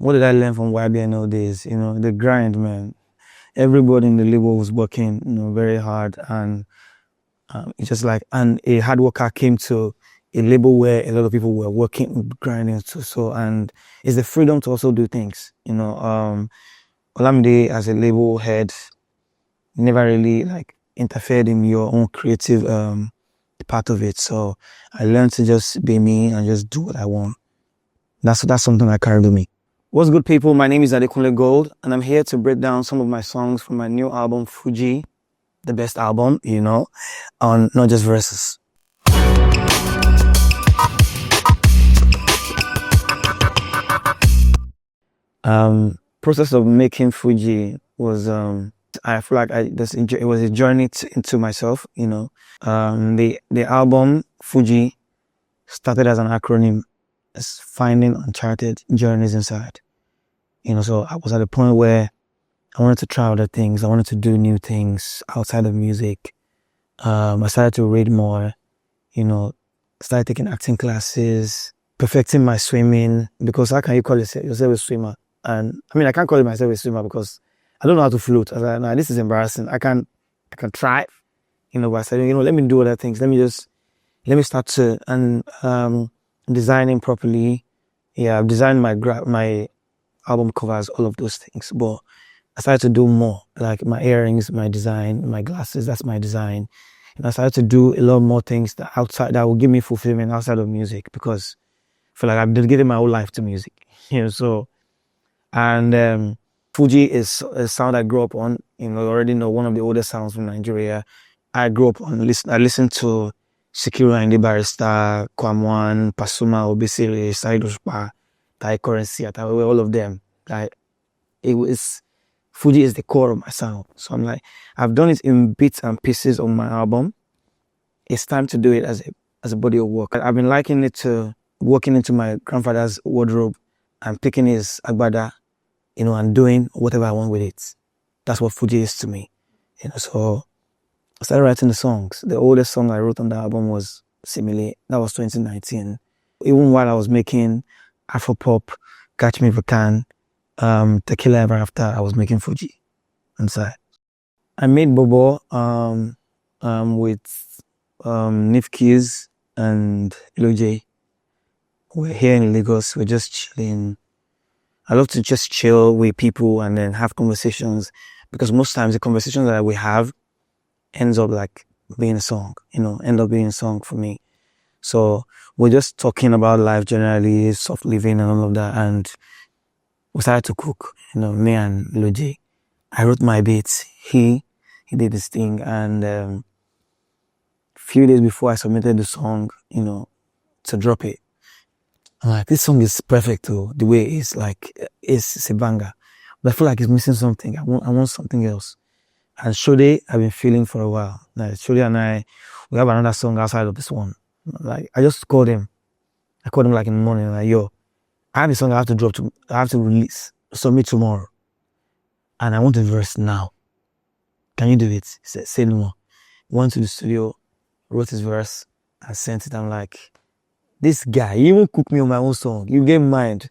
what did I learn from YBNL days? You know, the grind, man. Everybody in the label was working, you know, very hard, and it's just like, and a hard worker came to a label where a lot of people were working, grinding, and it's the freedom to also do things, you know. Olamide as a label head never really like interfered in your own creative part of it. So I learned to just be me and just do what I want. That's something I carry with me. What's good, people? My name is Adekunle Gold, and I'm here to break down some of my songs from my new album, Fuji, the best album, you know, on NotJustVerses. Process of making Fuji was, I feel like it was a journey into myself, you know. The album, Fuji, started as an acronym, as finding uncharted journeys inside. You know, so I was at a point where I wanted to try other things. I wanted to do new things outside of music. I started to read more, you know, started taking acting classes, perfecting my swimming, because how can you call yourself a swimmer? And I mean, I can't call myself a swimmer because I don't know how to float. I was like, nah, this is embarrassing. I can try, you know, but I said, you know, let me do other things. Let me start to, and designing properly. Yeah, I've designed my album covers, all of those things, but I started to do more, like my earrings, my design, my glasses, that's my design. And I started to do a lot more things that will give me fulfillment outside of music, because I feel like I've dedicated my whole life to music, you know. So, and Fuji is a sound I grew up on. You know, already know, one of the oldest sounds from Nigeria. I grew up on I listened to Sikiru Ayinde Barrister, Kwamwan, Pasuma, Obesere, Saheed Osupa, Tai Currency, all of them. Like, Fuji is the core of my sound. So I'm like, I've done it in bits and pieces on my album. It's time to do it as a body of work. I've been liking it to walking into my grandfather's wardrobe and picking his agbada, you know, and doing whatever I want with it. That's what Fuji is to me. You know, so I started writing the songs. The oldest song I wrote on the album was Simile. That was 2019. Even while I was making Afropop, Catch Me If You Can, Tequila Ever After, I was making Fuji inside. I made Bobo with Nif Keys and Loj. We're here in Lagos. We're just chilling. I love to just chill with people and then have conversations, because most times the conversations that we have ends up like being a song, you know, end up being a song for me. So we're just talking about life generally, soft living and all of that, and we started to cook, you know, me and Loj. I wrote my beats, he did his thing, and a few days before I submitted the song, you know, to drop it, I'm like, this song is perfect too, the way it's like, it's a banger, but I feel like it's missing something. I want something else. And Shode, I've been feeling for a while. Like, Shode and we have another song outside of this one. Like, I just called him. I called him like in the morning, like, yo, I have a song I have to release, submit tomorrow. And I want a verse now. Can you do it? He said, say no more. Went to the studio, wrote his verse, and sent it. I'm like, this guy, he even cooked me on my own song. You get mind.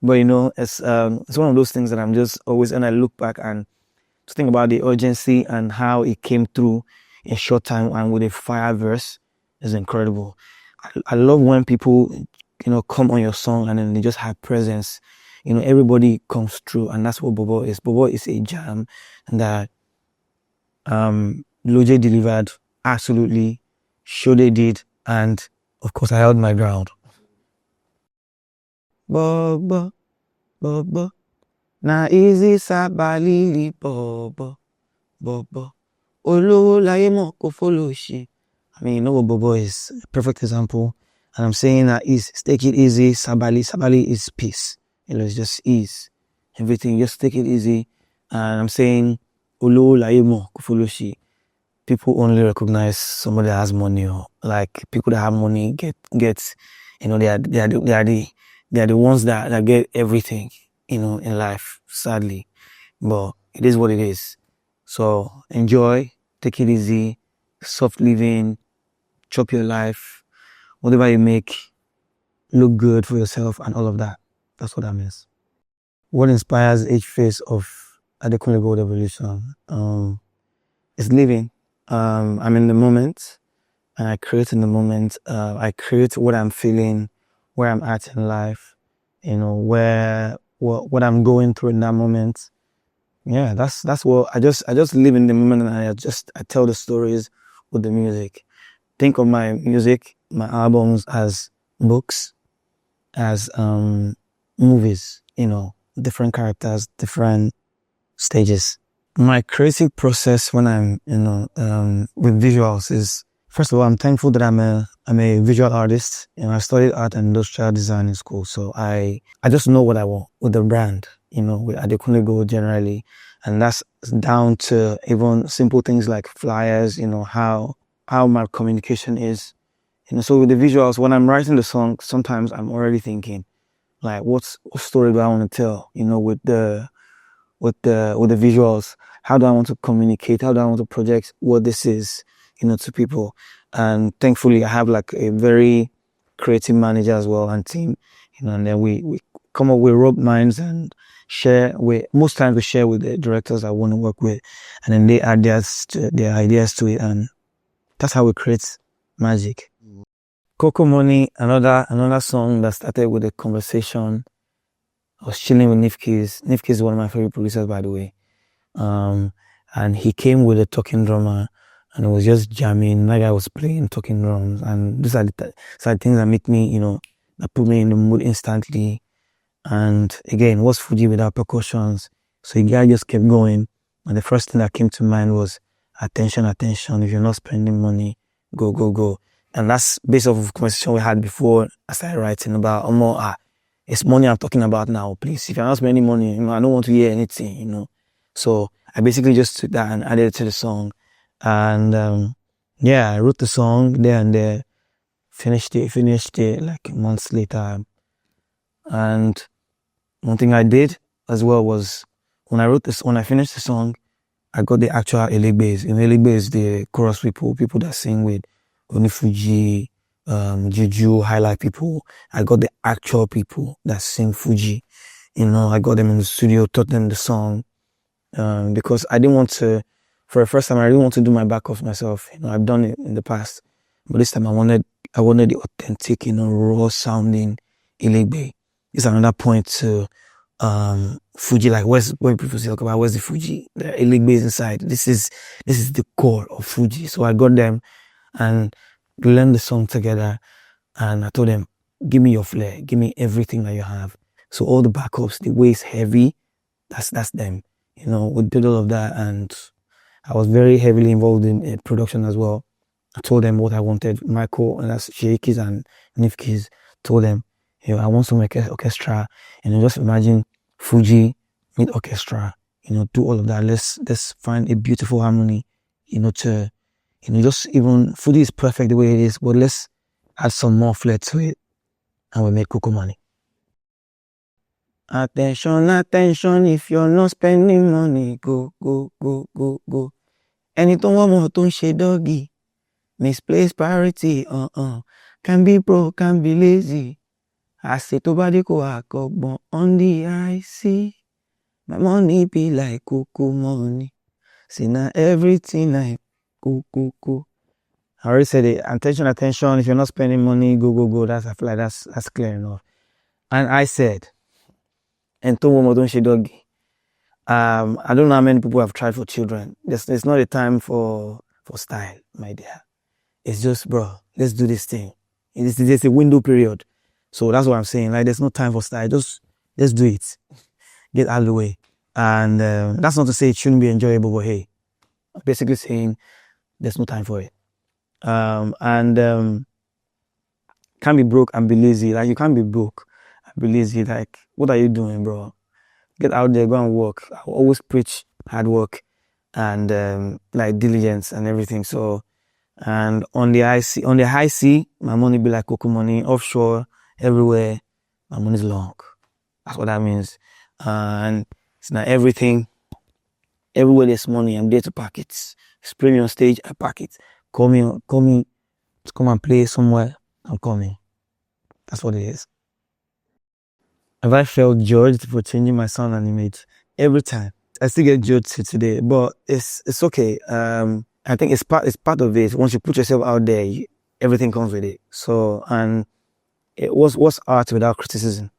But you know, it's one of those things that I'm just always, and I look back and to think about the urgency and how it came through in short time and with a fire verse is incredible. I love when people, you know, come on your song and then they just have presence. You know, everybody comes through, and that's what Bobo is. Bobo is a jam that Loj delivered absolutely, Shode did, and of course I held my ground. Bobo, Bobo, na easy sabali Bobo, Bobo, olowo laye mo ko follow she. I mean, you know what Bobo is, a perfect example. And I'm saying that take it easy, sabali. Sabali is peace. You know, it's just ease. Everything, just take it easy. And I'm saying, olowo laye mo ko follow she. People only recognize somebody that has money, or like people that have money get, you know, they are the ones that get everything, you know, in life, sadly. But it is what it is. So enjoy, take it easy, soft living, chop your life, whatever you make, look good for yourself and all of that. That's what that means. what inspires each phase of Adekunle Gold evolution? It's living. I'm in the moment, and I create in the moment. I create what I'm feeling, where I'm at in life, what I'm going through in that moment. Yeah, that's what I just live in the moment, and I tell the stories with the music. Think of my music, my albums as books, as movies, different characters, different stages. My creative process when I'm, with visuals is, first of all, I'm thankful that I'm a visual artist. I studied art and industrial design in school. So I just know what I want with the brand, with Adekunle Gold generally. And that's down to even simple things like flyers, how my communication is. So with the visuals, when I'm writing the song, sometimes I'm already thinking, like, what story do I want to tell? With the visuals, how do I want to communicate? How do I want to project what this is, to people? And thankfully, I have like a very creative manager as well and team, and then we come up with rub minds and share with, most times we share with the directors I want to work with, and then they add their ideas to it, and that's how we create magic. Coco Money, another song that started with a conversation. I was chilling with Nifkeys. Nifkeys is one of my favorite producers, by the way. And he came with a talking drummer, and it was just jamming. Like I was playing talking drums, and these are the things that make me, that put me in the mood instantly. And again, what's Fuji without percussions? So the guy just kept going, and the first thing that came to mind was attention, attention. If you're not spending money, go, go, go. And that's based off of a conversation we had before I started writing about, it's money I'm talking about now, please. If you're not spending money, I don't want to hear anything, So I basically just took that and added it to the song. And yeah, I wrote the song there and there, finished it like months later. And one thing I did as well was, when I finished the song, I got the actual Elegbes. Elegbe is the chorus people that sing with Fuji, Juju, highlight people. I got the actual people that sing Fuji. I got them in the studio, taught them the song, because I didn't want to, for the first time, I didn't want to do my back off myself. I've done it in the past, but this time I wanted the authentic, raw sounding Elegbe. It's another point to Fuji, like when people talk about where's the Fuji, the Elegbe is inside. This is the core of Fuji. So I got them and we learned the song together, and I told them, give me your flair, give me everything that you have. So all the backups, the way it's heavy, that's them. We did all of that, and I was very heavily involved in production as well. I told them what I wanted. Michael, and that's Sheiki's and Nifki's, told them, I want some orchestra. Just imagine Fuji with orchestra. Do all of that. Let's find a beautiful harmony. Just even Fuji is perfect the way it is, but let's add some more flair to it, and we made Coco Money. Attention, attention, if you're not spending money, go, go, go, go, go. Ẹni tó ń wọ́n mọ̀ tó ń ṣe doggy, misplaced priority, can be broke, can be lazy. Àṣẹ tó bá dé kò àkọ́gbọ́n on the IC. My money be like Coco Money. See now everything I go, go, go. I already said it. Attention, attention, if you're not spending money, go, go, go. I feel like that's clear enough. And I said, and don't she doggy. I don't know how many people have tried for children. It's not a time for style, my dear. It's just, bro, let's do this thing. It's a window period. So that's what I'm saying. Like, there's no time for style. Just let's do it. Get out of the way. And that's not to say it shouldn't be enjoyable, but hey, I'm basically saying there's no time for it. Can't be broke and be lazy. Like, you can't be broke and be lazy. Like, what are you doing, bro? Get out there, go and work. I always preach hard work and like diligence and everything. So, and on the high sea, my money be like Coco Money. Offshore, everywhere, my money's long. That's what that means. And it's not everything. Everywhere there's money, I'm there to pack it. Spray me on stage, I pack it. Call me to come and play somewhere, I'm coming. That's what it is. Have I felt judged for changing my sound and image? Every time. I still get judged to today, but it's okay. I think it's part of it. Once you put yourself out there, everything comes with it. So, and what's art without criticism?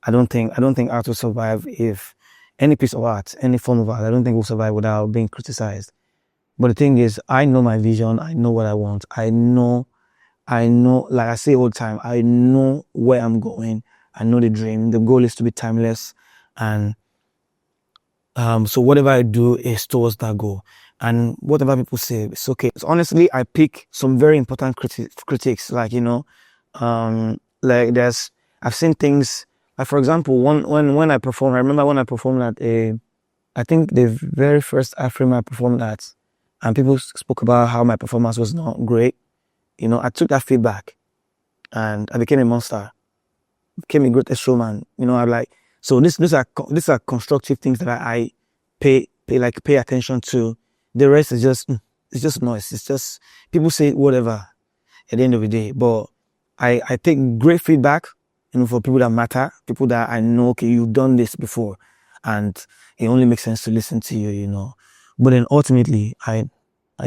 I don't think art will survive if any piece of art, any form of art, I don't think will survive without being criticized. But the thing is, I know my vision. I know what I want. I know, like I say all the time, I know where I'm going. I know the dream. The goal is to be timeless. And so whatever I do is towards that goal. And whatever people say, it's okay. So honestly, I pick some very important critics, like, like I've seen things, like for example, when I performed, I remember when I performed at I think the very first Afrim I performed at, and people spoke about how my performance was not great. I took that feedback and I became a monster, became a greatest showman. I'm like, so these are constructive things that I pay attention to. The rest is just it's just noise. It's just people say whatever at the end of the day. But I take great feedback, for people that matter, people that I know, okay, you've done this before, and it only makes sense to listen to you. But then ultimately, I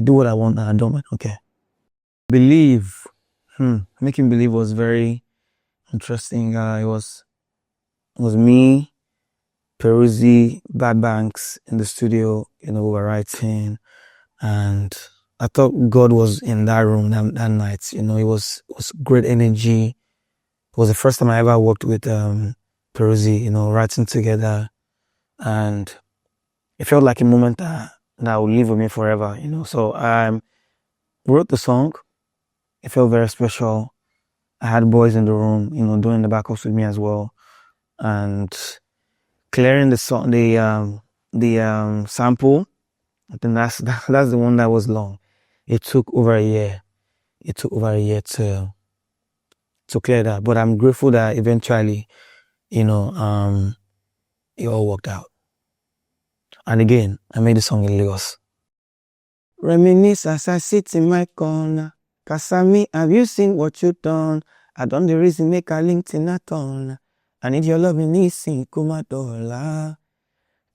do what I want and I don't care. Believe, making believe was very interesting. It was me, Peruzzi, Bad Banks in the studio, we were writing, and I thought God was in that room that night. It was great energy. It was the first time I ever worked with Peruzzi, writing together, and it felt like a moment that will live with me forever. So I wrote the song. It felt very special. I had boys in the room, doing the backups with me as well, and clearing the song, the sample. I think that's the one that was long. It took over a year. To clear that. But I'm grateful that eventually, it all worked out. And again, I made the song in Lagos. Reminisce as I sit in my corner. Kasami, have you seen what you done? I done the reason make a LinkedIn a ton. I need your love in this $5.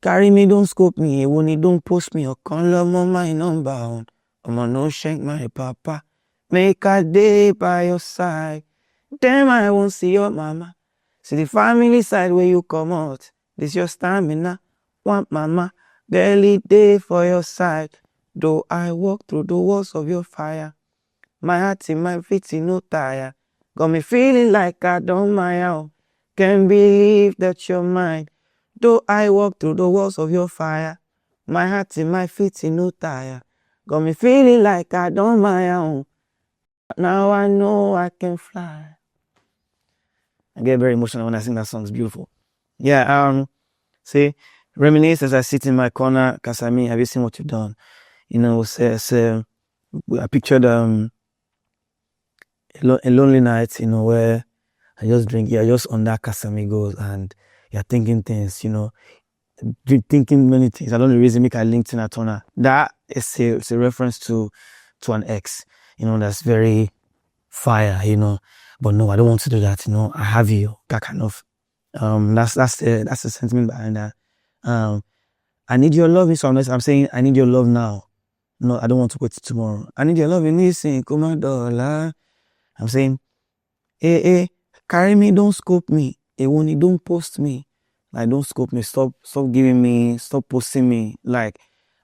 Carry me, don't scope me, when you don't post me, or call love on my number. I'ma no shank my papa. Make a day by your side. Damn, I won't see your mama. See the family side where you come out. This your stamina. Want mama, barely day for your side. Though I walk through the walls of your fire. My heart in my feet in no tire. Got me feeling like I don't mind. Can't believe that you're mine. Though I walk through the walls of your fire. My heart in my feet in no tire. Got me feeling like I don't mind. Now I know I can fly. I get very emotional when I sing that song. It's beautiful. Yeah, see, reminisce as I sit in my corner. Kasami, have you seen what you've done? I pictured a lonely night, where I just drink. You're just on that Casamigos and you're thinking things, thinking many things. I don't know the reason make a LinkedIn at Tona. That is it's a reference to an ex, that's very fire, But no, I don't want to do that, I have you. That kind of that's the sentiment behind that. I need your love, so I'm saying I need your love now. No, I don't want to wait till tomorrow. I need your love in this thing, come on, dollar. I'm saying, hey, carry me, don't scope me. Hey, when you don't post me, like don't scope me, stop posting me. Like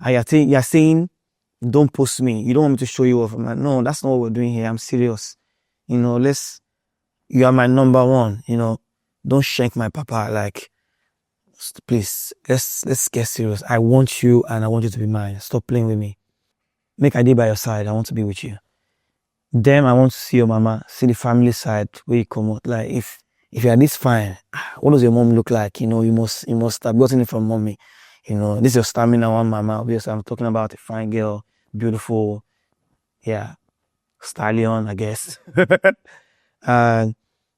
you're saying, don't post me. You don't want me to show you off. I'm like, no, that's not what we're doing here. I'm serious. You are my number one. Don't shank my papa. Like, please, let's get serious. I want you, and I want you to be mine. Stop playing with me. Make a day by your side. I want to be with you. Then I want to see your mama, see the family side where you come out. Like if you are this fine, what does your mom look like? You must have gotten it from mommy. This is your stamina one mama. Obviously, I'm talking about a fine girl, beautiful, yeah, stallion, I guess. and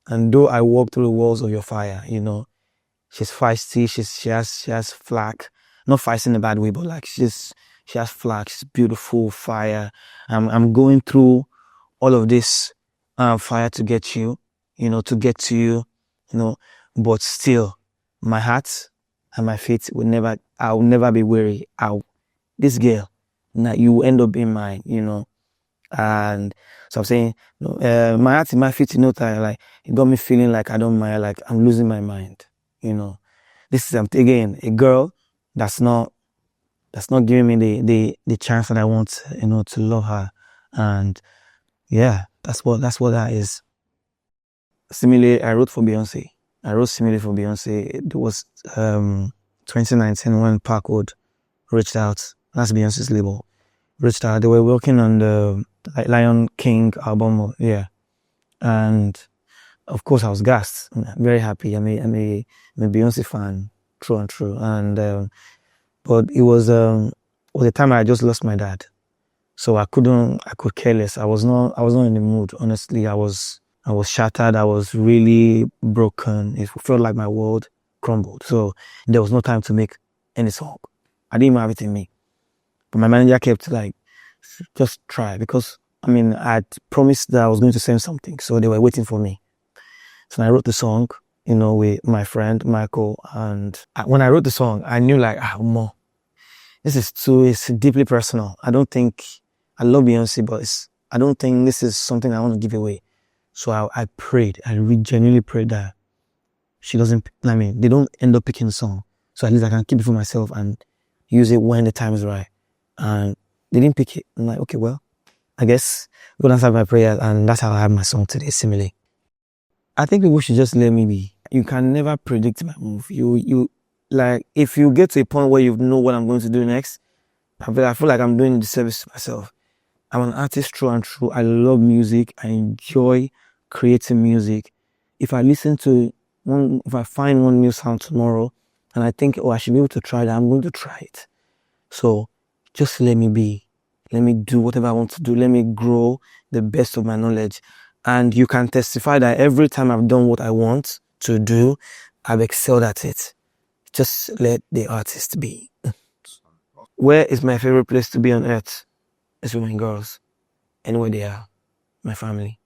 though I walk through the walls of your fire, she's feisty. She has flack, not feisty in a bad way, but like she has flack. She's beautiful, fire. I'm going through all of this fire to get you, to get to you, but still, my heart and my feet I will never be weary. This girl, now you will end up being mine, And so I'm saying, my heart and my feet, like it got me feeling like I don't mind, like I'm losing my mind, This is again a girl that's not giving me the chance that I want, to love her, and yeah, that's what that is. Similarly, I wrote similarly for Beyonce. It was 2019 when Parkwood reached out. That's Beyonce's label. Reached out. They were working on the Lion King album. Yeah, and of course I was gassed. I'm very happy. I'm a Beyonce fan, true and true. And but it was the time I just lost my dad, so I could care less. I was not in the mood. Honestly, I was shattered. I was really broken. It felt like my world crumbled. So there was no time to make any song. I didn't even have it in me. But my manager kept like, just try, because I had promised that I was going to send something. So they were waiting for me. So I wrote the song, with my friend Michael. And when I wrote the song, I knew like, more. It's deeply personal. I don't think, I love Beyonce, but I don't think this is something I want to give away. So I prayed. I really genuinely prayed that she doesn't, they don't end up picking the song. So at least I can keep it for myself and use it when the time is right. And they didn't pick it. I'm like, okay, well, I guess God answered my prayer, and that's how I have my song today, similarly. I think people should just let me be. You can never predict my move. You like, if you get to a point where you know what I'm going to do next, I feel like I'm doing a disservice to myself. I'm an artist, true and true. I love music. I enjoy creating music. If I find one new sound tomorrow and I think, I should be able to try that, I'm going to try it. So just let me be. Let me do whatever I want to do. Let me grow the best of my knowledge. And you can testify that every time I've done what I want to do, I've excelled at it. Just let the artist be. Where is my favorite place to be on earth? It's with my girls. Anywhere they are. My family.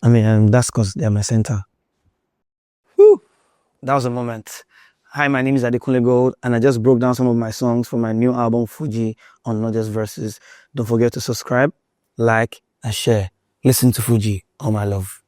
And that's because they're my center. Whew. That was a moment. Hi, my name is Adekunle Gold, and I just broke down some of my songs for my new album, Fuji, on NotJustVerses. Don't forget to subscribe, like, and share. Listen to Fuji, all my love.